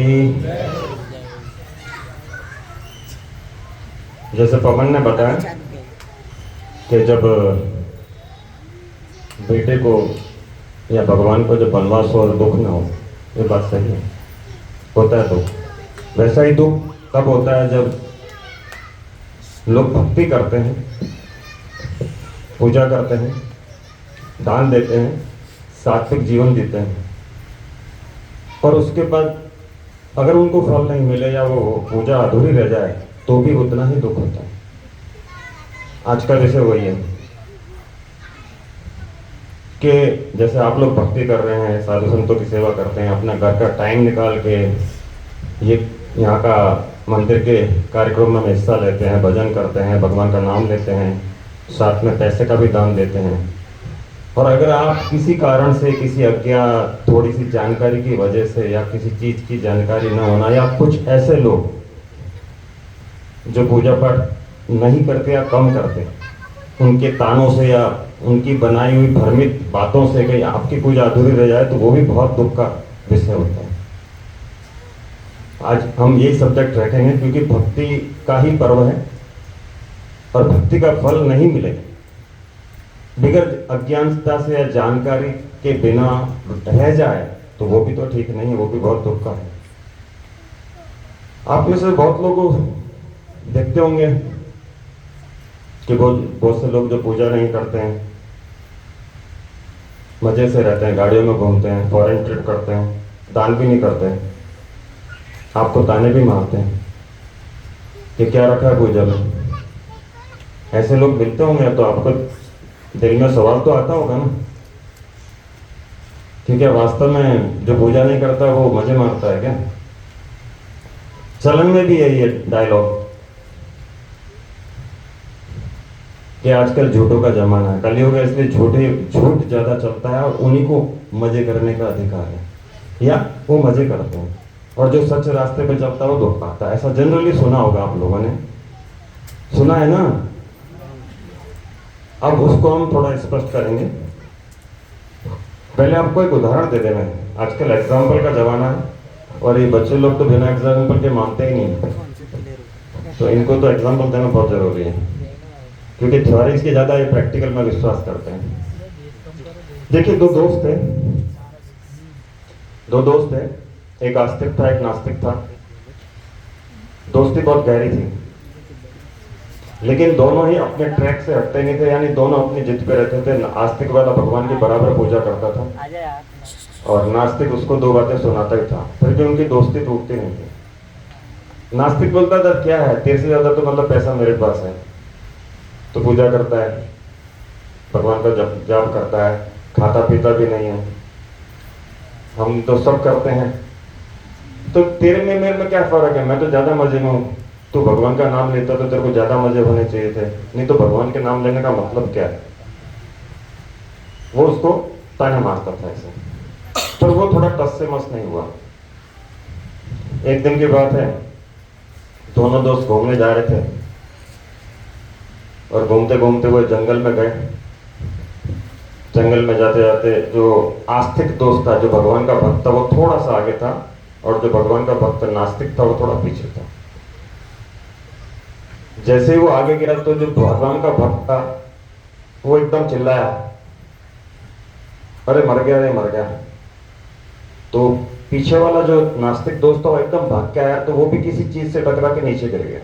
की। जैसे पवन ने बताया कि जब बेटे को या भगवान को जब वनवास हो और दुख ना हो, ये बात सही है, होता है दुख। वैसा ही दुख तब होता है जब लोग भक्ति करते हैं, पूजा करते हैं, दान देते हैं, सात्विक जीवन जीते हैं, और उसके बाद अगर उनको फल नहीं मिले या वो पूजा अधूरी रह जाए तो भी उतना ही दुख होता है। आज का विषय वही है कि जैसे आप लोग भक्ति कर रहे हैं, साधु संतों की सेवा करते हैं, अपना घर का टाइम निकाल के ये यहाँ का मंदिर के कार्यक्रम में हिस्सा लेते हैं, भजन करते हैं, भगवान का नाम लेते हैं, साथ में पैसे का भी दान देते हैं। और अगर आप किसी कारण से, किसी अज्ञात थोड़ी सी जानकारी की वजह से या किसी चीज़ की जानकारी न होना, या कुछ ऐसे लोग जो पूजा पाठ नहीं करते या कम करते, उनके तानों से या उनकी बनाई हुई भ्रमित बातों से कहीं आपकी पूजा अधूरी रह जाए तो वो भी बहुत दुख का विषय होता है। आज हम यही सब्जेक्ट रखेंगे क्योंकि भक्ति का ही पर्व है और भक्ति का फल नहीं मिलेगा बगैर अज्ञानता से या जानकारी के बिना रह जाए तो वो भी तो ठीक नहीं है, वो भी बहुत दुख का है। आप में से बहुत लोग देखते होंगे कि बहुत से लोग जो पूजा नहीं करते हैं, मजे से रहते हैं, गाड़ियों में घूमते हैं, फॉरेन ट्रिप करते हैं, दान भी नहीं करते हैं, आपको ताने भी मारते हैं कि क्या रखा है पूजा में। ऐसे लोग मिलते होंगे तो आपको दिल में सवाल तो आता होगा ना कि क्या वास्तव में जो पूजा नहीं करता वो मजे मारता है क्या? चलन में भी है ये डायलॉग कि आजकल झूठों का जमाना है, कलयुग है, इसलिए झूठ ज्यादा चलता है और उन्हीं को मजे करने का अधिकार है या वो मजे करते हैं, और जो सच रास्ते पे चलता है वो दुख पाता है। ऐसा जनरली सुना होगा, आप लोगों ने सुना है ना। अब उसको हम थोड़ा स्पष्ट करेंगे। पहले आपको एक उदाहरण दे देना है। आजकल एग्जाम्पल का जमाना है और ये बच्चे लोग तो बिना एग्जाम्पल के मानते ही नहीं, तो इनको तो एग्जाम्पल देना बहुत जरूरी है क्योंकि थ्योरीज के ज्यादा ये प्रैक्टिकल में विश्वास करते हैं। देखिए, दो दोस्त थे, एक आस्तिक था, एक नास्तिक था। दोस्ती बहुत गहरी थी, लेकिन दोनों ही अपने ट्रैक से हटते नहीं थे, यानी दोनों अपनी जिद पे रहते थे। आस्तिक वाला भगवान की बराबर पूजा करता था और नास्तिक उसको दो बातें सुनाता ही था, फिर भी उनकी दोस्ती टूटती नहीं थी। नास्तिक बोलता था, क्या है तेरे से ज्यादा तो मतलब पैसा मेरे पास है, तो पूजा करता है, भगवान का जाप करता है, खाता पीता भी नहीं है, हम तो सब करते हैं, तो तेरे में मेरे में क्या फर्क है? मैं तो ज्यादा मजे में हूँ, तू भगवान का नाम लेता तो तेरे को ज्यादा मजे होने चाहिए थे, नहीं तो भगवान के नाम लेने का मतलब क्या है? वो उसको ताना मारता था ऐसे, पर वो थोड़ा टस से मस नहीं हुआ। एक दिन की बात है, दोनों दोस्त घूमने जा रहे थे और घूमते घूमते वो जंगल में गए। जंगल में जाते जाते जो आस्तिक दोस्त था, जो भगवान का भक्त था, वो थोड़ा सा आगे था और जो भगवान का भक्त नास्तिक था वो थोड़ा पीछे था। जैसे ही वो आगे गिरा तो जो भगवान का भक्त था वो एकदम चिल्लाया, अरे मर गया, अरे मर गया। तो पीछे वाला जो नास्तिक दोस्त था वो एकदम भाग के आया, तो वो भी किसी चीज से टकरा के नीचे गिर गया।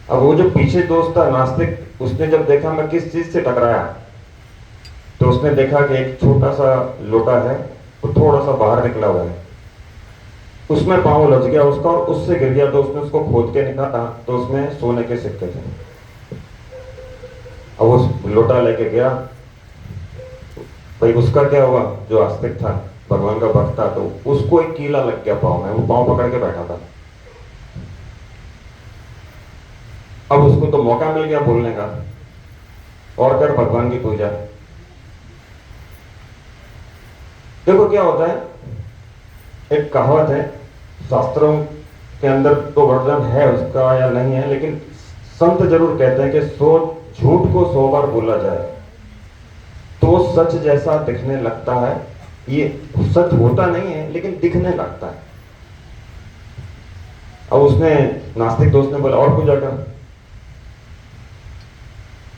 अब वो जो पीछे दोस्त था नास्तिक, उसने जब देखा मैं किस चीज से टकराया, तो उसने देखा कि एक छोटा सा लोटा है, वो थोड़ा सा बाहर निकला हुआ है, उसमें पांव लग गया उसका और उससे गिर गया। तो उसने उसको खोद के निकाला तो उसमें सोने के सिक्के थे। अब उस लोटा लेके गया, भाई उसका क्या हुआ? जो आस्तिक था, भगवान का भक्त था, तो उसको एक कीला लग गया पांव में, वो पांव पकड़ के बैठा था। अब उसको तो मौका मिल गया बोलने का, और कर भगवान की पूजा। देखो क्या होता है, एक कहावत है, शास्त्रों के अंदर तो वर्णन है उसका या नहीं है, लेकिन संत जरूर कहते हैं कि झूठ को 100 बार बोला जाए तो सच जैसा दिखने लगता है। ये सच होता नहीं है, लेकिन दिखने लगता है। अब उसने नास्तिक दोस्त ने बोला और पूजा कर,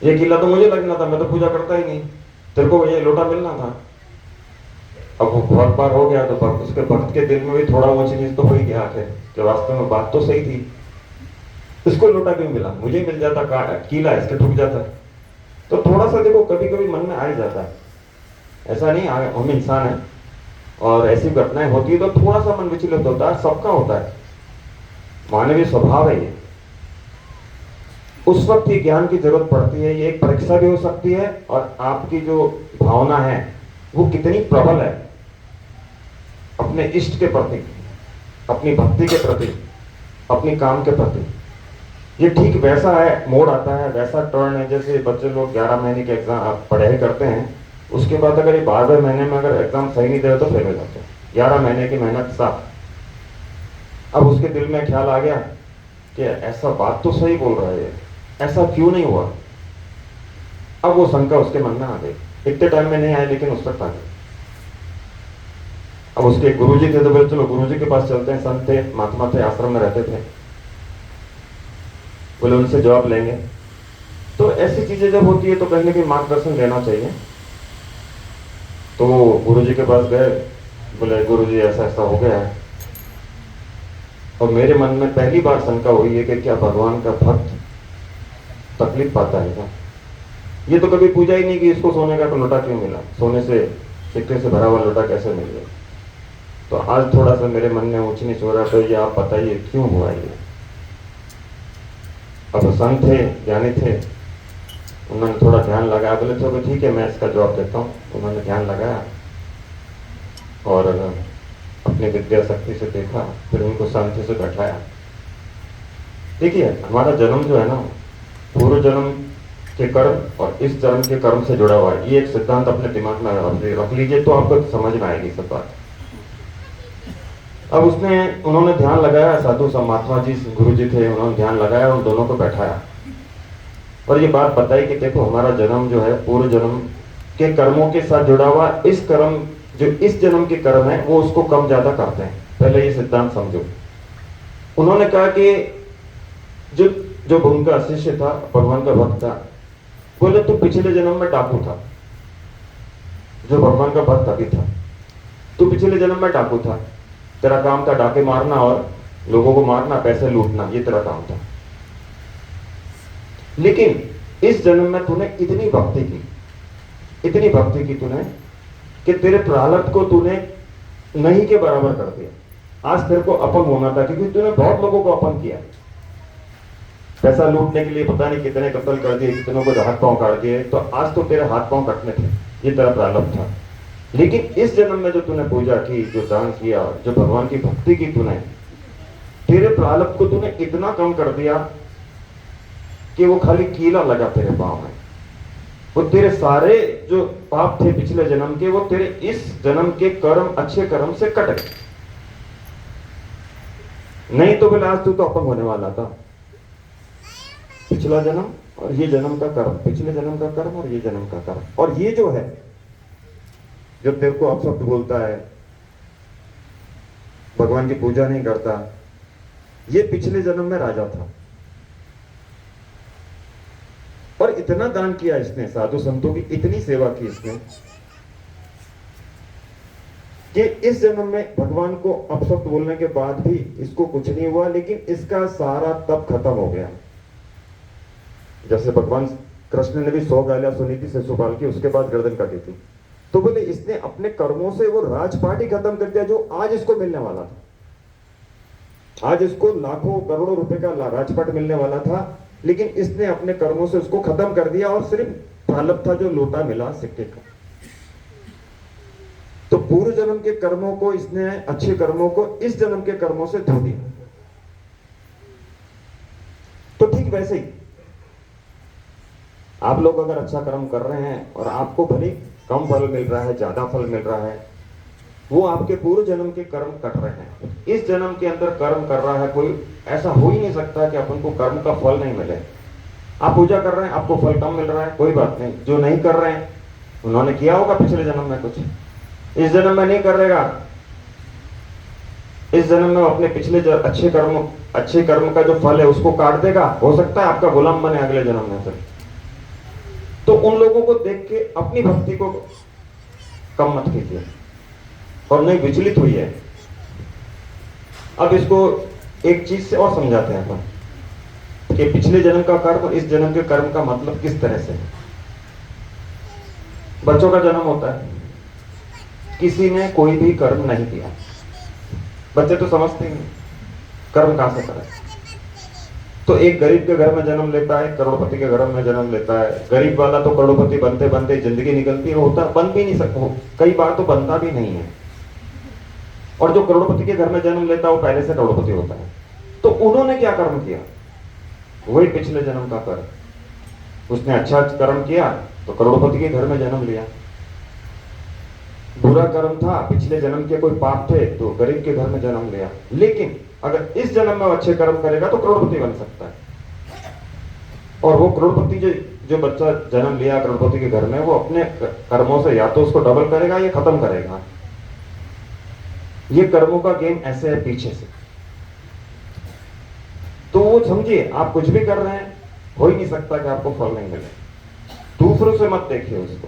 ये किला तो मुझे लगना था, मैं तो पूजा करता ही नहीं, तेरे को ये लोटा मिलना था। अब वो बहुत बार हो गया तो उसके भक्त के दिल में भी थोड़ा ऊंची नीच तो हो ही गया आखिर, कि वास्तव में बात तो सही थी, इसको लोटा क्यों मिला, मुझे मिल जाता कीला इसके ठुक जाता। तो थोड़ा सा देखो कभी कभी मन में आ ही जाता है, ऐसा नहीं, हम इंसान है और ऐसी घटनाएं होती है तो थोड़ा सा मन विचलित होता है, सबका होता है, मानवीय स्वभाव है ये। उस वक्त ये ज्ञान की जरूरत पड़ती है, ये एक परीक्षा भी हो सकती है और आपकी जो भावना है वो कितनी प्रबल है अपने इष्ट के प्रति, अपनी भक्ति के प्रति, अपनी काम के प्रति। ये ठीक वैसा है, मोड़ आता है, वैसा टर्न है जैसे बच्चे लोग 11 महीने के एग्जाम पढ़ाई करते हैं, उसके बाद अगर ये 12वें महीने में अगर एग्जाम सही नहीं दे तो फेल हो जाते हैं। 11 महीने की मेहनत साफ। अब उसके दिल में ख्याल आ गया कि ऐसा बात तो सही बोल रहा है, ऐसा क्यों नहीं हुआ। अब वो शंका उसके मन में आ गई, इतने टाइम में नहीं आए लेकिन उस वक्त आ गई। अब उसके गुरुजी थे तो बोले चलो गुरुजी के पास चलते हैं, संत थे, महात्मा थे, आश्रम में रहते थे, बोले उनसे जवाब लेंगे। तो ऐसी चीजें जब होती है तो कहीं ना कहीं मार्गदर्शन देना चाहिए। तो गुरुजी के पास गए, बोले गुरुजी ऐसा ऐसा हो गया है, और मेरे मन में पहली बार शंका हुई है कि क्या भगवान का भक्त तकलीफ पाता है क्या। ये तो कभी पूछा ही नहीं कि इसको सोने का लोटा क्यों मिला, सोने से सिक्के से भरा हुआ लोटा कैसे मिल गया। तो आज थोड़ा सा मेरे मन में ऊंच नीच हो रहा, तो ये आप बताइए क्यों हुआ ये। अब संत थे, ज्ञानी थे, उन्होंने थोड़ा ध्यान लगाया, बोले चलो ठीक है मैं इसका जवाब देता हूँ। उन्होंने ध्यान लगाया और अपनी विद्या शक्ति से देखा, फिर उनको शांति से बैठाया। देखिए हमारा जन्म जो है ना, पूर्व जन्म के कर्म और इस जन्म के कर्म से जुड़ा हुआ है। ये एक सिद्धांत अपने दिमाग में रख लीजिए तो आपको समझ में आएगी सब बात। अब उन्होंने ध्यान लगाया, साधु महात्मा जी गुरु जी थे, उन्होंने ध्यान लगाया, उन दोनों को बैठाया और ये बात बताई कि देखो हमारा जन्म जो है पूर्व जन्म के कर्मों के साथ जुड़ा हुआ, इस कर्म जो इस जन्म के कर्म है वो उसको कम ज्यादा करते हैं। पहले ये सिद्धांत समझो। उन्होंने कहा कि जो उनका शिष्य था, भगवान का भक्त था, बोले तू पिछले जन्म में डाकू था। जो भगवान का भक्त अभी था, तू पिछले जन्म में डाकू था, तेरा काम था डाके मारना और लोगों को मारना, पैसे लूटना, ये तेरा काम था। लेकिन इस जन्म में तूने इतनी भक्ति की तूने कि तेरे प्रारब्ध को तूने नहीं के बराबर कर दिया। आज तेरे को अपन होना था क्योंकि तूने बहुत लोगों को अपन किया, पैसा लूटने के लिए पता नहीं कितने कत्ल कर दिए, कितनों को हाथ पांव काट दिए, तो आज तो तेरे हाथ पांव कटने थे, ये तेरा प्रारब्ध था। लेकिन इस जन्म में जो तूने पूजा की, जो दान किया, जो भगवान की भक्ति की तूने, तेरे प्रारब्ध को तूने इतना कम कर दिया कि वो खाली कीला लगा तेरे पांव में। वो तेरे सारे जो पाप थे पिछले जन्म के, वो तेरे इस जन्म के कर्म, अच्छे कर्म से कट गए। नहीं तो बोले आज तू तो अपन होने वाला था। पिछला जन्म और ये जन्म का कर्म, पिछले जन्म का कर्म और ये जन्म का कर्म। और ये जो है, जब तेरे को अपशब्द बोलता है, भगवान की पूजा नहीं करता, ये पिछले जन्म में राजा था और इतना दान किया इसने, साधु संतों की इतनी सेवा की इसने कि इस जन्म में भगवान को अपशब्द बोलने के बाद भी इसको कुछ नहीं हुआ, लेकिन इसका सारा तप खत्म हो गया। जैसे भगवान कृष्ण ने भी 100 गालियां सुनी थी शिशुपाल की, उसके बाद गर्दन काटी थी। तो बोले इसने अपने कर्मों से वो राजपाट ही खत्म कर दिया जो आज इसको मिलने वाला था। आज इसको लाखों करोड़ों रुपए का राजपाट मिलने वाला था, लेकिन इसने अपने कर्मों से उसको खत्म कर दिया और सिर्फ प्रारब्ध था जो लोटा मिला सिक्के का। तो पूर्व जन्म के कर्मों को इसने, अच्छे कर्मों को इस जन्म के कर्मों से धो दिया। तो ठीक वैसे ही आप लोग अगर अच्छा कर्म कर रहे हैं और आपको भले कम फल मिल रहा है, ज्यादा फल मिल रहा है, वो आपके पूर्व जन्म के कर्म कट रहे हैं। इस जन्म के अंदर कर्म कर रहा है कोई, ऐसा हो ही नहीं सकता कि अपन को कर्म का फल नहीं मिले। आप पूजा कर रहे हैं, आपको फल कम मिल रहा है, कोई बात नहीं। जो नहीं कर रहे हैं, उन्होंने किया होगा पिछले जन्म में कुछ, इस जन्म में नहीं कर रहेगा इस जन्म में वो अपने पिछले अच्छे कर्म का जो फल है उसको काट देगा, हो सकता है आपका गुलाम बने अगले जन्म में फिर। तो उन लोगों को देख के अपनी भक्ति को कम मत कीजिए। और नहीं विचलित हुई है। अब इसको एक चीज से और समझाते हैं अपन कि पिछले जन्म का कर्म और इस जन्म के कर्म का मतलब किस तरह से है। बच्चों का जन्म होता है, किसी ने कोई भी कर्म नहीं किया, बच्चे तो समझते ही नहीं कर्म कहां से करें। तो एक गरीब के घर में जन्म लेता है, करोड़पति के घर में जन्म लेता है। गरीब वाला तो करोड़पति बनते बनते जिंदगी निकलती है, होता बन भी नहीं सकता, कई बार तो बनता भी नहीं है। और जो करोड़पति के घर में जन्म लेता है वो पहले से करोड़पति होता है। तो उन्होंने क्या कर्म किया, वही पिछले जन्म का कर्म। उसने अच्छा कर्म किया तो करोड़पति के घर में जन्म लिया। बुरा कर्म था, पिछले जन्म के कोई पाप थे तो गरीब के घर में जन्म लिया। लेकिन अगर इस जन्म में वो अच्छे कर्म करेगा तो करोड़पति बन सकता है। और वो करोड़पति जो बच्चा जन्म लिया करोड़पति के घर में, वो अपने कर्मों से या तो उसको डबल करेगा या खत्म करेगा। ये कर्मों का गेम ऐसे है पीछे से। तो वो समझिए, आप कुछ भी कर रहे हैं, हो ही नहीं सकता कि आपको फल नहीं मिले। दूसरों से मत देखिए उसको,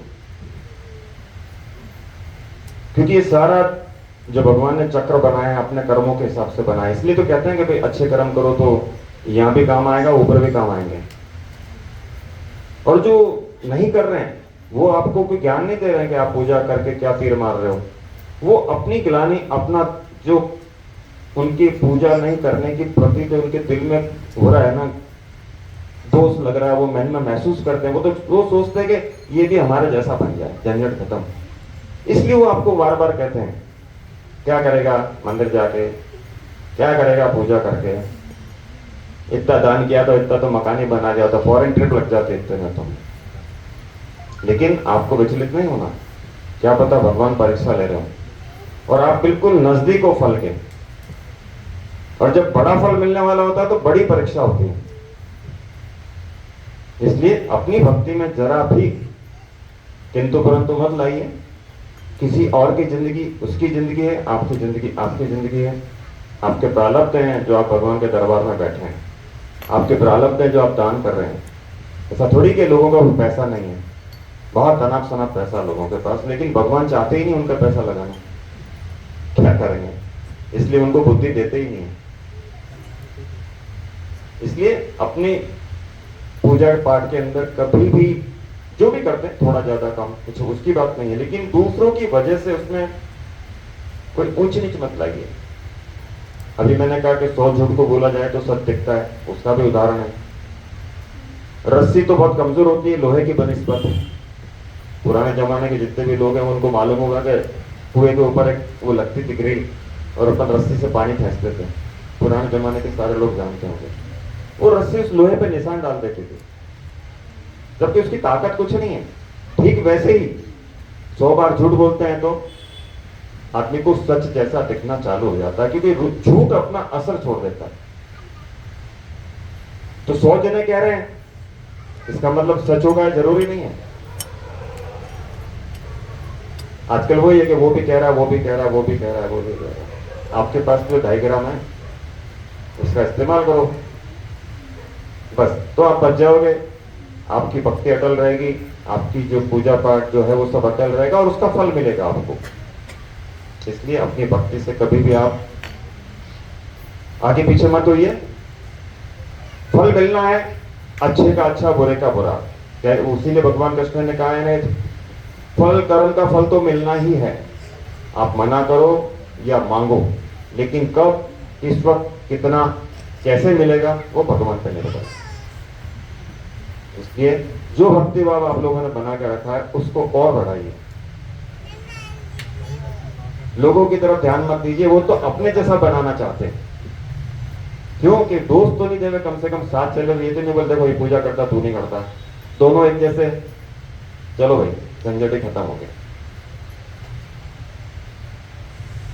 क्योंकि ये सारा जो भगवान ने चक्र बनाया है अपने कर्मों के हिसाब से बनाया। इसलिए तो कहते हैं कि भाई अच्छे कर्म करो तो यहां भी काम आएगा, ऊपर भी काम आएंगे। और जो नहीं कर रहे हैं वो आपको कोई ज्ञान नहीं दे रहे हैं कि आप पूजा करके क्या तीर मार रहे हो। वो अपनी ग्लानि, अपना जो उनकी पूजा नहीं करने की प्रति जो उनके दिल में हो रहा है ना, दोष लग रहा है, वो मन में महसूस करते हैं। वो सोचते हैं कि ये भी हमारे जैसा बन जाए, झंझट खत्म। इसलिए वो आपको बार बार कहते हैं क्या करेगा मंदिर जाके, क्या करेगा पूजा करके, इतना दान किया तो इतना तो मकान ही बना दिया, तो फॉरेन ट्रिप लग जाते इतने में तो। लेकिन आपको विचलित नहीं होना, क्या पता भगवान परीक्षा ले रहे हो और आप बिल्कुल नजदीक हो फल के। और जब बड़ा फल मिलने वाला होता है तो बड़ी परीक्षा होती है। इसलिए अपनी भक्ति में जरा भी किंतु परंतु मत लाइए। किसी और की जिंदगी उसकी जिंदगी है, आपकी जिंदगी आपकी जिंदगी है। आपके प्रारब्ध हैं जो आप भगवान के दरबार में बैठे हैं, आपके प्रारब्ध है जो आप दान कर रहे हैं। ऐसा थोड़ी कि लोगों का पैसा नहीं है, बहुत अनाप शनाप पैसा लोगों के पास, लेकिन भगवान चाहते ही नहीं उनका पैसा लगाना, क्या करेंगे, इसलिए उनको बुद्धि देते ही नहीं है। इसलिए अपनी पूजा पाठ के अंदर कभी भी जो भी करते हैं थोड़ा ज्यादा कम, कुछ उसकी बात नहीं है, लेकिन दूसरों की वजह से उसमें कोई ऊंच नीच मत लाइए। अभी मैंने कहा कि 100 झूठ को बोला जाए तो सच दिखता है, उसका भी उदाहरण है। रस्सी तो बहुत कमजोर होती है लोहे की बनिस्बत। पुराने जमाने के जितने भी लोग हैं उनको मालूम होगा कि कुएं के ऊपर एक वो लगती थी ग्रिल और अपन रस्सी से पानी फेंक देते। पुराने जमाने के सारे लोग जानते होंगे। वो रस्सी उस लोहे पे निशान डाल देती थी, जबकि उसकी ताकत कुछ नहीं है। ठीक वैसे ही 100 बार झूठ बोलते हैं तो आदमी को सच जैसा दिखना चालू हो जाता है, क्योंकि झूठ अपना असर छोड़ देता है। तो 100 जने कह रहे हैं इसका मतलब सच होगा जरूरी नहीं है। आजकल वही है कि वो भी कह रहा है, वो भी कह रहा है, वो भी कह रहा है, वो भी कह रहा है। आपके पास जो 2.5 ग्राम है उसका इस्तेमाल करो बस, तो आप बच जाओगे। आपकी भक्ति अटल रहेगी, आपकी जो पूजा पाठ जो है वो सब अटल रहेगा और उसका फल मिलेगा आपको। इसलिए अपनी भक्ति से कभी भी आप आगे पीछे मत होइए। फल मिलना है, अच्छे का अच्छा बुरे का बुरा। उसीलिए भगवान कृष्ण ने कहा है फल कर्म का फल तो मिलना ही है, आप मना करो या मांगो, लेकिन कब, किस वक्त, कितना, कैसे मिलेगा वो भगवान पे निर्भर है। इसलिए जो भक्ति भाव आप लोगों ने बना के रखा है उसको और बढ़ाइए। लोगों की तरफ ध्यान मत दीजिए, वो तो अपने जैसा बनाना चाहते हैं। क्योंकि दोस्त तो नहीं देवे, कम से कम साथ चलो। ये तो नहीं बोलते कोई पूजा करता तू नहीं करता, दोनों एक जैसे, चलो भाई झंझट ही खत्म हो गया।